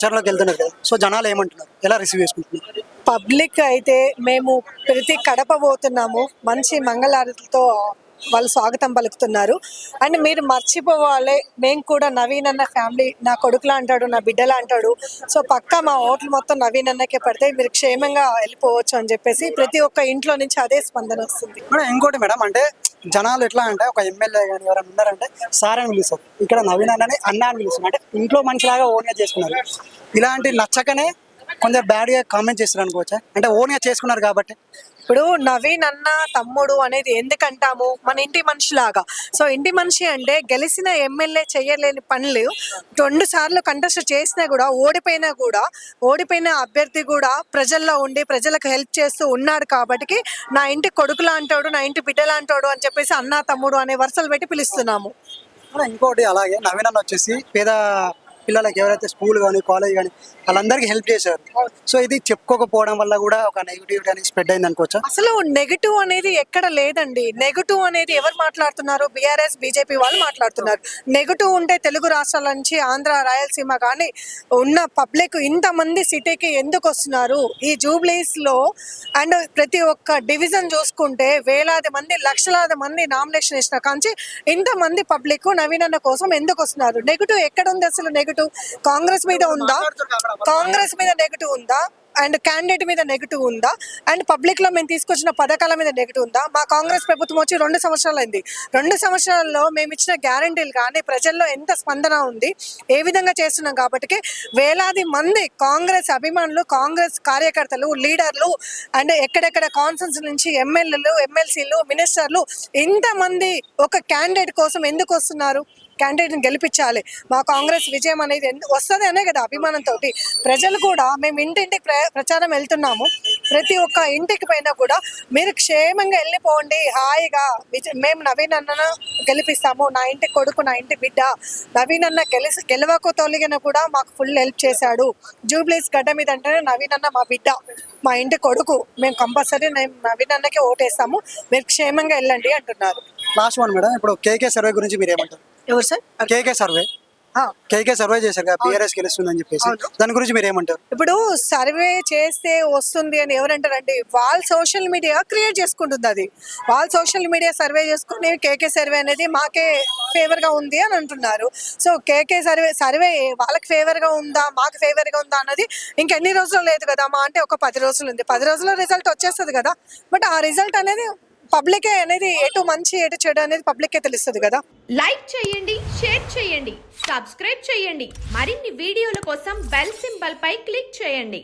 ప్రచారంలోకి వెళ్తున్నారు కదా, సో జనాలు ఏమంటున్నారు, ఎలా రిసీవ్ చేసుకుంటున్నారు? పబ్లిక్ అయితే మేము ప్రతి కడప పోతున్నాము, మంచి మంగళారతితో వాళ్ళు స్వాగతం పలుకుతున్నారు. అండ్ మీరు మర్చిపోవాలి, మేము కూడా నవీన్ అన్న ఫ్యామిలీ, నా కొడుకులా అంటాడు, నా బిడ్డలా అంటాడు. సో పక్కా మా ఓట్లు మొత్తం నవీన్ అన్నకే పడతాయి, మీరు క్షేమంగా వెళ్ళిపోవచ్చు అని చెప్పేసి ప్రతి ఒక్క ఇంట్లో నుంచి అదే స్పందన వస్తుంది. మేడం ఇంకోటి మేడం, అంటే జనాలు ఎట్లా అంటే ఒక ఎమ్మెల్యే కానీ ఎవరైనా ఉన్నారంటే సార్ అని పిలుస్తారు, ఇక్కడ నవీన్ అన్నని అన్న అని పిలుస్తారు, అంటే ఇంట్లో మనిషిలాగా ఓన్గా చేసుకున్నారు. ఇలాంటి నచ్చకనే కొందరు బ్యాడ్గా కామెంట్ చేస్తారు అనుకోవచ్చా, అంటే ఓన్గా చేసుకున్నారు కాబట్టి. ఇప్పుడు నవీన్ అన్న తమ్ముడు అనేది ఎందుకంటాము, మన ఇంటి మనిషిలాగా. సో ఇంటి మనిషి అంటే గెలిచిన ఎమ్మెల్యే చేయలేని పనులు 2 సార్లు కంటెస్ట్ చేసినా కూడా, ఓడిపోయిన అభ్యర్థి కూడా ప్రజల్లో ఉండి ప్రజలకు హెల్ప్ చేస్తూ ఉన్నాడు కాబట్టి నా ఇంటి కొడుకులా అంటాడు, నా ఇంటి బిడ్డలా అంటాడు అని చెప్పేసి అన్న తమ్ముడు అనే వరుసలు పెట్టి పిలుస్తున్నాము. ఇంకోటి అలాగే నవీన్ అన్న వచ్చేసి పేద పిల్లలకి ఎవరైతే స్కూల్ కానీ కాలేజ్ కానీ వాళ్ళందరికీ హెల్ప్ చేశారు. సో ఇది చెప్పుకోకపోవడం వల్ల కూడా ఒక నెగిటివిటీ అనేది స్ప్రెడ్ అయింది అనుకోవచ్చా? అసలు నెగటివ్ అనేది ఎక్కడ లేదండి. నెగటివ్ అనేది ఎవరు మాట్లాడుతున్నారు? బీఆర్ఎస్ బీజేపీ వాళ్ళు మాట్లాడుతున్నారు. నెగటివ్ ఉంటే తెలుగు రాష్ట్రాల నుంచి ఆంధ్ర రాయలసీమ కానీ ఉన్న పబ్లిక్ ఇంతమంది సిటీకి ఎందుకు వస్తున్నారు? ఈ జూబ్లీస్ లో అండ్ ప్రతి ఒక్క డివిజన్ చూసుకుంటే వేలాది మంది, లక్షలాది మంది నామినేషన్ ఇచ్చిన కాంచి ఇంతమంది పబ్లిక్ నవీన్ అన్న కోసం ఎందుకు వస్తున్నారు? నెగటివ్ ఎక్కడ ఉంది అసలు? నెగటివ్ కాంగ్రెస్ మీద ఉందా? కాంగ్రెస్ మీద నెగటివ్ ఉందా? అండ్ క్యాండిడేట్ మీద నెగటివ్ ఉందా? అండ్ పబ్లిక్ లో మేము తీసుకొచ్చిన పథకాల మీద నెగటివ్ ఉందా? మా కాంగ్రెస్ ప్రభుత్వం వచ్చి 2 సంవత్సరాలు అయింది. 2 సంవత్సరాల్లో మేము ఇచ్చిన గ్యారంటీలు కానీ ప్రజల్లో ఎంత స్పందన ఉంది, ఏ విధంగా చేస్తున్నాం కాబట్టి వేలాది మంది కాంగ్రెస్ అభిమానులు, కాంగ్రెస్ కార్యకర్తలు, లీడర్లు అండ్ ఎక్కడెక్కడ కాన్ఫరెన్స్ నుంచి ఎమ్మెల్యేలు, ఎమ్మెల్సీలు, మినిస్టర్లు ఇంతమంది ఒక క్యాండిడేట్ కోసం ఎందుకు వస్తున్నారు? క్యాండిడేట్ని గెలిపించాలి, మా కాంగ్రెస్ విజయం అనేది వస్తుంది అనే కదా అభిమానంతో ప్రజలు కూడా. మేము ఇంటింటికి ప్రచారం వెళ్తున్నాము, ప్రతి ఒక్క ఇంటికి పైన కూడా మీరు క్షేమంగా వెళ్ళిపోండి, హాయిగా మేము నవీన్ అన్న గెలిపిస్తాము, నా ఇంటి కొడుకు, నా ఇంటి బిడ్డ నవీన్ అన్న గెలవకు తొలగిన కూడా మాకు ఫుల్ హెల్ప్ చేశాడు. జూబ్లీస్ గడ్డ మీద అంటేనే నవీన్ అన్న మా బిడ్డ, మా ఇంటి కొడుకు, మేము కంపల్సరీ నవీన్ అన్నకే ఓటేస్తాము, మీరు క్షేమంగా వెళ్ళండి అంటున్నారు. లాస్ట్ వన్ మేడం, ఇప్పుడు కేకే సర్వే గురించి మీరు ఏమంటారు? ఎవరు సార్? కేకే సర్వే చేశారు కదా, బీఆర్ఎస్ గెలుస్తుందని చెప్పేసి, దాని గురించి మీరు ఏమంటారు? ఇప్పుడు సర్వే చేస్తే వస్తుంది అని ఎవరంటారండి? వాళ్ళ సోషల్ మీడియా క్రియేట్ చేసుకుంటుంది. అది వాళ్ళ సోషల్ మీడియా సర్వే చేసుకుని కేకే సర్వే అనేది మాకే ఫేవర్ గా ఉంది అని అంటున్నారు. సో కేకే సర్వే వాళ్ళకి ఫేవర్ గా ఉందా, మాకు ఫేవర్ గా ఉందా అన్నది ఇంకెన్ని రోజులు లేదు కదా, మా అంటే ఒక 10 రోజులు ఉంది. 10 రోజుల్లో రిజల్ట్ వచ్చేస్తుంది కదా. బట్ ఆ రిజల్ట్ అనేది పబ్లికే అనేది, ఎటు మంచి ఎటు చెడు అనేది పబ్లికే తెలుస్తుంది కదా. లైక్ చేయండి, షేర్ చేయండి, సబ్స్క్రైబ్ చేయండి. మరిన్ని వీడియోల కోసం బెల్ సింబల్ పై క్లిక్ చేయండి.